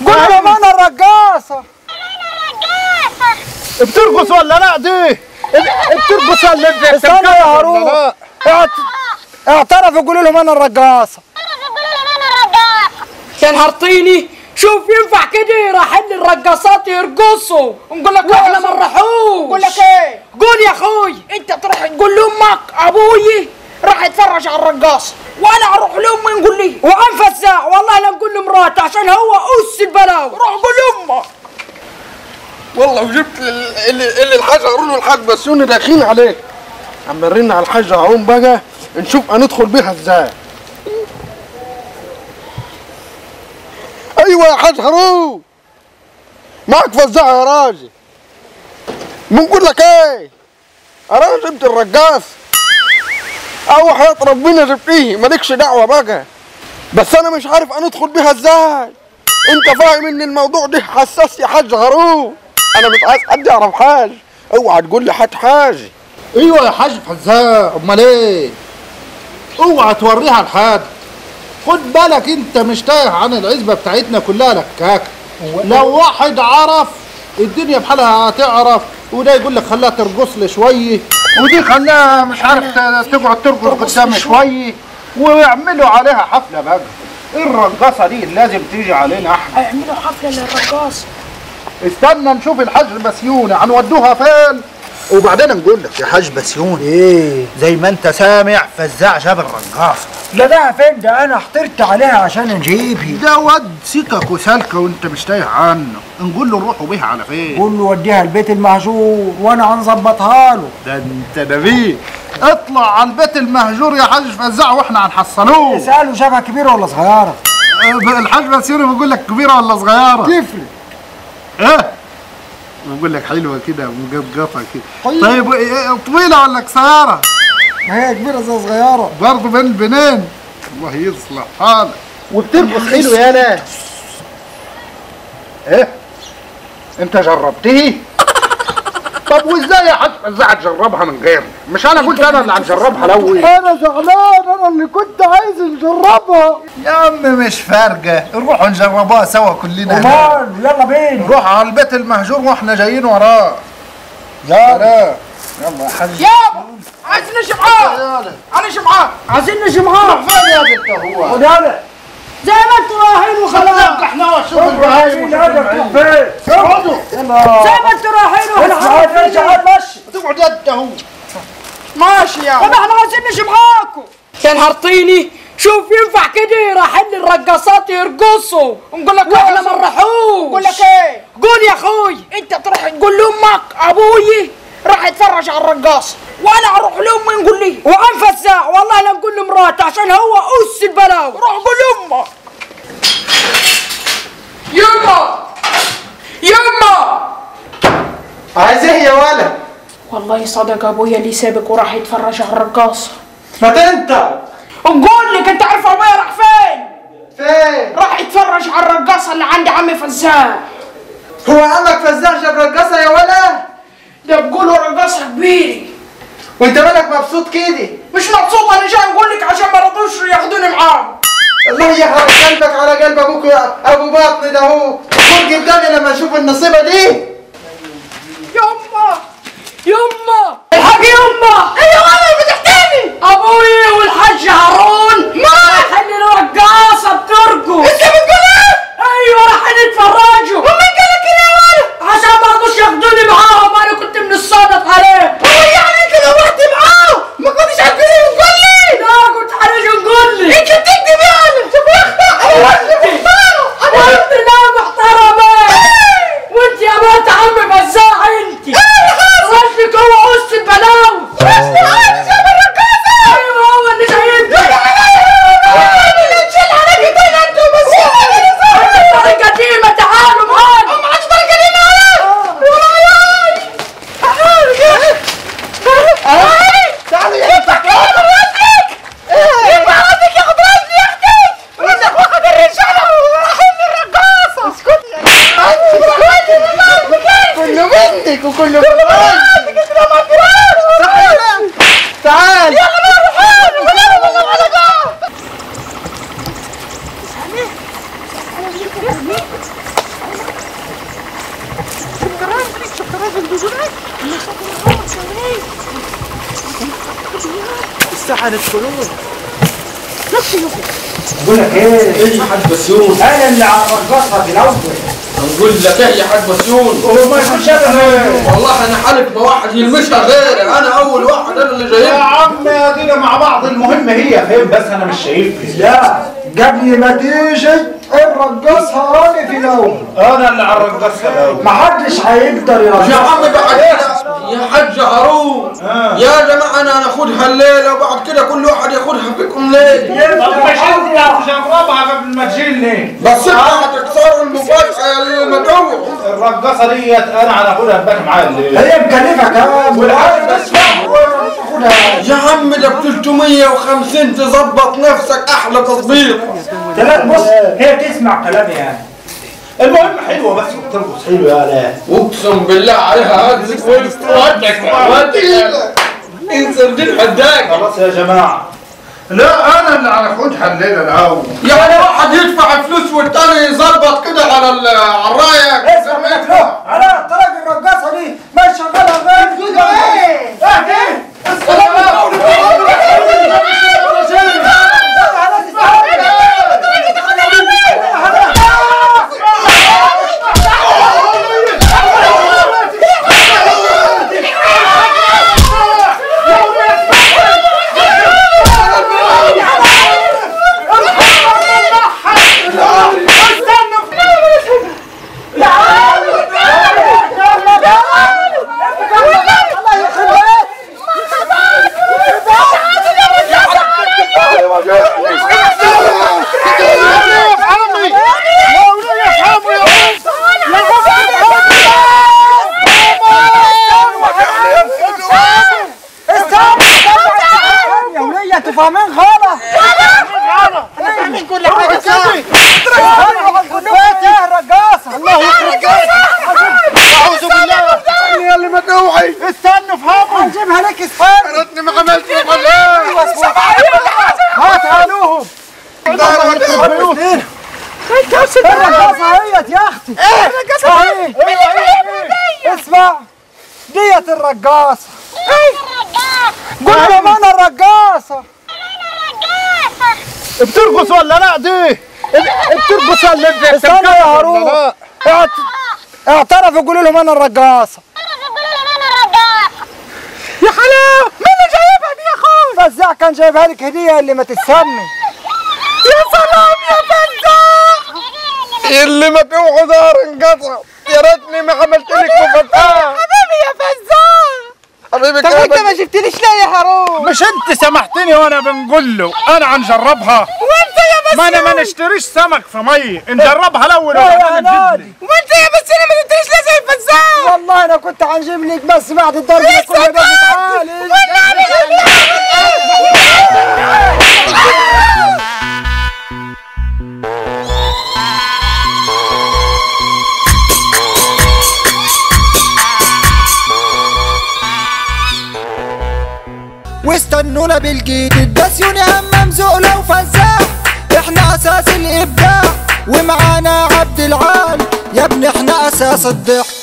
قول لهم انا الرقاصه. بترقص ولا لا دي؟ بترقص ولا انت؟ استنى يا هارون، اعترفوا قولوا لهم انا الرقاصه. يا نهار طيني، شوف ينفع كده رايحين الرقاصات يرقصوا ونقول لك احنا ما نروحوش. بقول لك ايه؟ قول يا اخوي. انت تروح تقول لامك ابوي راح يتفرج على الرقاصه، وانا اروح لامي نقول لي وعن فزاع والله لا نقول لمراته عشان هو اس البلاوي. روح قول لامك. والله وجبت اللي الحاج هارون والحاج بسيوني داخلين عليك. عم نرن على الحاج هارون بقى نشوف هندخل بيها ازاي. ايوه يا حاج هارون، معك فزاع يا راجل. بنقول لك ايه؟ انا جبت الرقاص او حياة ربنا جبتيه، مالكش دعوه بقى، بس انا مش عارف هندخل بيها ازاي. انت فاهم ان الموضوع ده حساس يا حاج هارون، انا مش عايز حد يعرف حاجه، اوعى تقول لي حد حاجه. ايوه يا حاج فزاع، امال ايه؟ اوعى توريها لحد، خد بالك انت مش تايه عن العزبه بتاعتنا كلها لكاك. لو واحد عرف الدنيا بحالها هتعرف، وده يقول لك خلاها ترقص لي شويه، ودي خلاها مش عارف تقعد ترقص قدامي شويه، ويعملوا عليها حفله بقى. الرقاصه دي لازم تيجي علينا احنا. اعملوا حفله للرقاصه. استنى نشوف الحاج بسيوني هنودوها فين، وبعدين نقول لك يا حاج بسيوني. ايه زي ما انت سامع فزاع جاب الرقاصه. لا ده فين ده؟ انا احترت عليها عشان نجيبها. ده واد سكك وسالكه وانت مش تايه عنه، نقول له نروحوا بيها على فين؟ قول له وديها البيت المهجور وانا هنظبطها له. ده انت نبيه، اطلع على البيت المهجور يا حاج فزاع واحنا هنحصلوه. اساله شافها كبيره ولا صغيره؟ الحاج بسيوني بيقول لك كبيره ولا صغيره؟ تفرق. ايه؟ بقول لك حلوه كده ومقفقفه كده. طيب طويله ولا قصيره؟ ما هي كبيره زي صغيره برضه بين البنين. الله يصلح حالك. وبترقص حلو يا ناس. ايه؟ انت جربتيه؟ طب وازاي يا حاج فزاع تجربها من غيري؟ مش انا قلت انا اللي هنجربها الاول؟ انا زعلان، انا اللي كنت عايز نجربها. يا عم مش فارقه، نروحوا نجربوها سوا كلنا. امال يلا بينا نروح على البيت المهجور واحنا جايين وراه. يلا يلا يا حاج. يابا عايزين نمشي معاه. هنمشي معاه. عايزين نمشي معاه. فين يا بنت هو؟ خد يلا زي ما انتوا رايحين وخلاص. احنا وشوف ابراهيم هذا فين؟ اقعدوا يلا زي ما انتوا رايحين وخلاص. ماشي. تقعد انت هو. ماشي يا طب احنا عايزين نمشي معاكم. يا نهار طيني، شوف ينفع كده رايحين الرقاصات يرقصوا ونقول لك احنا ما نروحوش. بقول لك ايه؟ قول يا اخوي. انت تروح تقول لامك ابوي راح يتفرج على الرقاصه، وانا اروح لامي نقول لي وعن فزاع والله لا نقول لمراته عشان هو اس البلاوي. روح قول لامك. يما يما عايز ايه يا ولد؟ والله صدق ابويا اللي سابك وراح يتفرج على الرقاصه. ما تنطق. نقول لك انت عارف ابويا راح فين؟ فين؟ راح يتفرج على الرقاصه اللي عند عمي فزاع. هو عمك فزاع جاب رقاصه يا ولد؟ ده بيقولوا رقاصه كبيره. وانت مالك مبسوط كده؟ مش مبسوط، انا جاي نقول لك عشان ما رضوش ياخدوني معاهم. الله يحرق قلبك على قلب ابوك يا ابو باطن ده هو. قول قدامي لما اشوف النصيبه دي. يما يما الحاج يما. ايوه انا بتحكيلي. ابوي والحاج هارون رايحين الرقاصه بترقص. انت بتقول ايه؟ ايوه رايحين يتفرجوا. ومين قال لك كده يا ولد؟ عشان ما رضوش ياخدوني معاهم، انا كنت من الصادق عليه. هو يعني انت لو رحت معاهم ما كنتش عارفين تقول لي؟ لا كنت هنيجي نقول لي. انت بتكذب يعني. شوف يا اختي انا وانت لا محترمه. وانت يا بنت عمي فزاع انت. رجلك هو اس البلاوي. ايوه هو اللي جايبني. الطريقه قديمه، تعالوا معانا. ما عادش طريقه قديمه. تعالوا يا اختي. يبقى عندك ياخد رجلي يا اختي. وانك واخد الرجاله ورايحين للرقاصه. اسكتي كله منك وكله منك. تعال يلا بقى روحوا ولا على جنب. الساحة ندخلوه. بقول لك ايه يا حاج بسيون؟ انا اللي هرقصها في الاول. نقول لك ايه يا حاج بسيون؟ هو ما يكونش انا. والله انا حالف بواحد يلمسها غيري، انا اول واحد، انا اللي يا جايبها. عم ادينا مع بعض، المهم هي فين بس انا مش شايفك. لا قبل ما تيجي نرقصها انا في الاول. انا اللي هرقصها. محدش هيقدر يا عم يرقصها. بعد كده يا حاج هارون يا جماعه انا هناخدها الليله وبعد كده كل واحد ياخدها فيكم ليله. طب مش انت تجربها قبل ما تجيلي؟ بس انت هتكسروا المفاجاه يا المدعو. الرقاصه ديت انا هناخدها بباك معايا الليله. هي مكلفة كام؟ بس يا عم ده ب 350 تظبط نفسك احلى تظبيط. بص هي تسمع كلامي يعني. المهم حلوه بس وبترقص حلو يا لا. اقسم بالله عليها هزك ودك انزل دي حداك. خلاص يا جماعه، لا انا اللي هناخدها الليله الاول. يعني واحد يدفع فلوس والتاني يظبط كده على الرايه. انا طريق الرقاصة دي ما شغالها غير كده. ايه فاهمين غلط. فاهمين كل حاجه صح. يا رقاصه الله يخرب. اعوذ بالله يا اللي مدوعي. استنوا افهموا. هنجيبها لك استنى. يا ريتني ما عملت ولا هاتوا الرقاصه هيت يا اختي. ايه الرقاصه؟ اسمع ديت الرقاصه. قول لهم انا الرقاصه. بترقص ولا لا دي؟ بترقص ولا انت؟ استنى يا هارون. اعترفوا قولوا لهم انا الرقاصه. يا حلاوه مين اللي جايبها دي يا اخوي؟ فزاع كان جايبها لك هديه اللي ما تتسمي. يا سلام يا فزاع. اللي مدوعه دار انقطع. يا ريتني ما عملت لك مفاجاه. حبيبي يا فزاع. حبيبي طب انت ما جبتليش ليه يا هارون؟ مش انت سامحتني وانا بنقول له انا هنجربها؟ وانت يا بس ما نشتريش سمك في ميه، نجربها الاول يا وبعدين نادي. نجيب. وانت يا بس ما جبتليش ليه زي فزاع؟ والله انا كنت هنجيب لك بس بعد الضرب ده كله ده تعالي. واستنونا بالجديد بس يوني همام زقلة وفزاع. احنا اساس الابداع ومعانا عبد العال يا ابني احنا اساس الضحك.